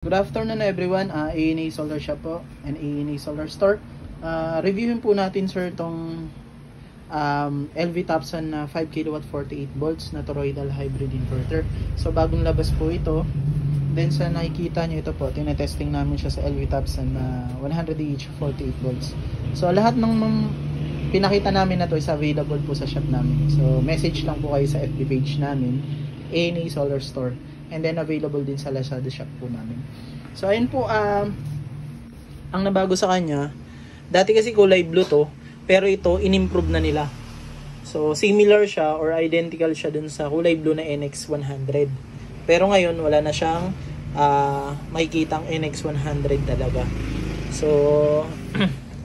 Good afternoon everyone, A&A Solar Shop po and A&A Solar Store. Reviewin po natin sir itong LV Topson na 5 kW 48 volts na toroidal hybrid inverter. So bagong labas po ito. Then sa nakikita nyo ito po, tinetesting namin siya sa LV Topson na 100Ah 48 volts. So lahat ng pinakita namin na to is available po sa shop namin. So message lang po kayo sa FB page namin, A&A Solar Store. And then available din sa Lazada shop po namin. So ayun po, ang nabago sa kanya, dati kasi kulay blue to, pero ito in-improve na nila. So similar siya or identical siya dun sa kulay blue na NX100. Pero ngayon wala na siyang makikitang NX100 talaga. So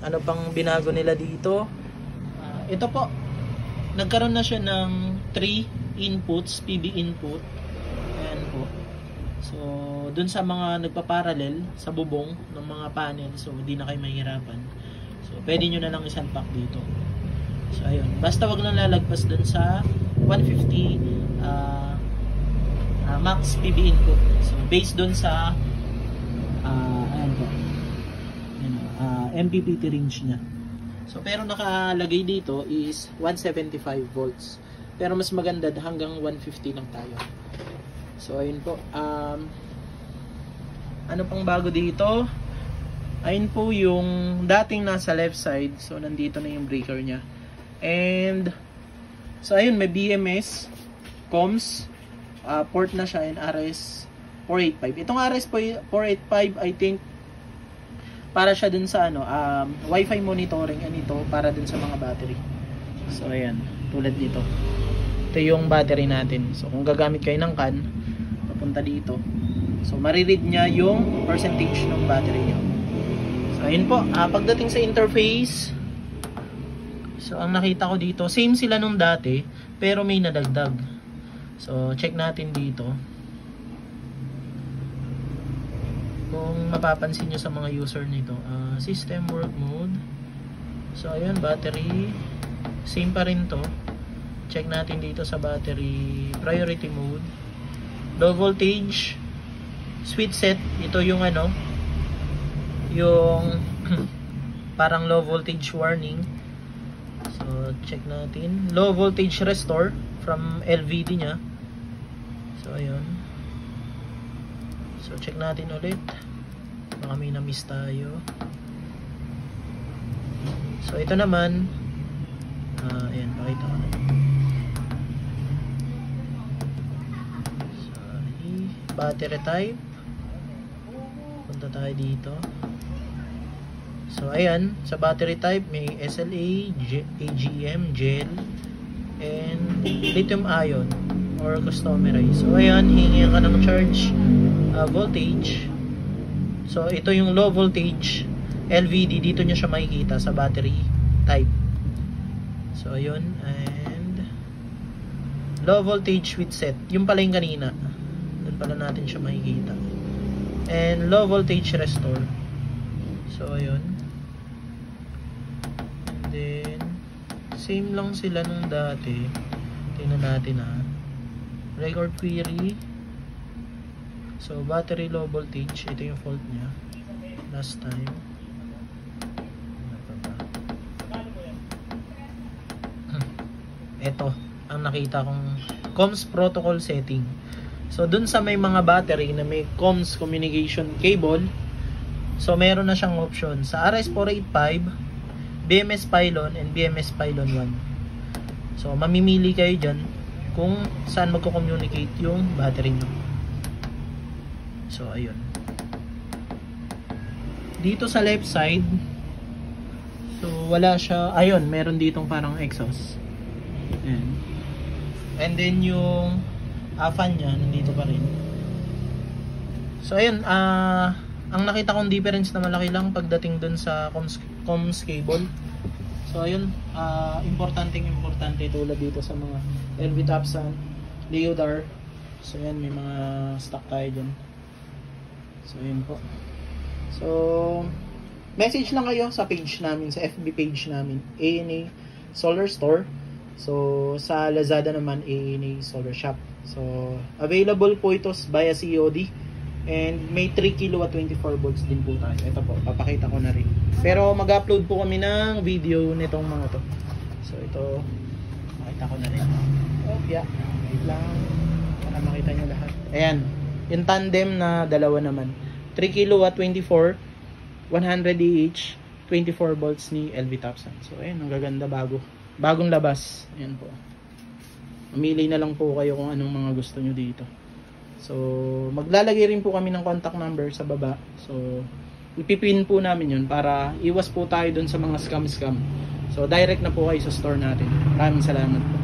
ano pang binago nila dito? Ito po, nagkaroon na siya ng 3 inputs, PB input. Po. So, dun sa mga nagpa-parallel sa bubong ng mga panel, so hindi na kayo mahirapan. So, pwede nyo na lang isalpak dito. So, ayun. Basta wag lang lalagpas dun sa 150 max PB input. So, based dun sa ayan po. MPPT range niya. So, pero nakalagay dito is 175 volts. Pero mas maganda hanggang 150 lang tayo. So ayun po, ano pang bago dito? Ayun po yung dating nasa left side. So nandito na yung breaker nya. And so ayun, may BMS comms, port na siya, and RS 485. Itong RS 485 I think para siya dun sa Wi-Fi monitoring, and ito para dun sa mga battery. So ayan, tulad dito. Ito yung battery natin. So kung gagamit kayo ng CAN papunta dito, so mariread niya yung percentage ng battery niyo. So ayun po, pagdating sa interface, so ang nakita ko dito, same sila nung dati pero may nadagdag. So check natin dito kung mapapansin nyo sa mga user nito. System work mode, so ayun, battery same pa rin to. Check natin dito sa battery priority mode, low voltage switch set. Ito yung yung parang low voltage warning. So check natin, low voltage restore from LVD nya. So ayun, so check natin ulit, baka may na-miss tayo. So ito naman, ayan, pakita ko na. Battery type, punta tayo dito. So ayan, sa battery type may SLA, AGM, gel, and lithium ion or customerized. So ayan, hihingi ka ng charge voltage. So ito yung low voltage LVD, dito nyo siya makikita sa battery type. So ayun, and low voltage with set, yung pala yung kanina, doon pala natin siya makikita. And low voltage restore. So ayun, and then same lang sila nung dati. Tingnan natin record query. So battery low voltage, ito yung fault nya last time. Ito ang nakita kong comms protocol setting. So dun sa may mga battery na may comms communication cable, so meron na siyang option sa RS485, BMS Pylon, and BMS Pylon 1. So mamimili kayo dyan kung saan magko-communicate yung battery nyo. So ayun, dito sa left side, so wala siya. Ayun, meron ditong parang exhaust. And then yung fan nya nandito pa rin. So ayun, ang nakita kong difference na malaki lang pagdating dun sa comms cable. So ayun, importante tulad dito sa mga LV Topson, Leodar. So yan, may mga stock tayo dyan. So ayun po. So message lang kayo sa page namin, sa FB page namin, A&A Solar Store. So sa Lazada naman, A&A Solar Shop. So available po ito via COD. And may 3 kilowatt 24 volts din po tayo. Ito po, papakita ko na rin. Pero mag-upload po kami ng video nitong mga to. So ito, makita ko na rin. Oh, yeah. Wait lang. Para makita nyo lahat. Ayan. Yung tandem na dalawa naman. 3 kilowatt 24, 100 AH, 24 volts ni LV Topsan. So ayan, ang gaganda bago. Bagong labas. Ayan po. Mamili na lang po kayo kung anong mga gusto nyo dito. So, maglalagay rin po kami ng contact number sa baba. So, ipipin po namin yun para iwas po tayo dun sa mga scam-scam. So, direct na po kayo sa store natin. Maraming salamat po.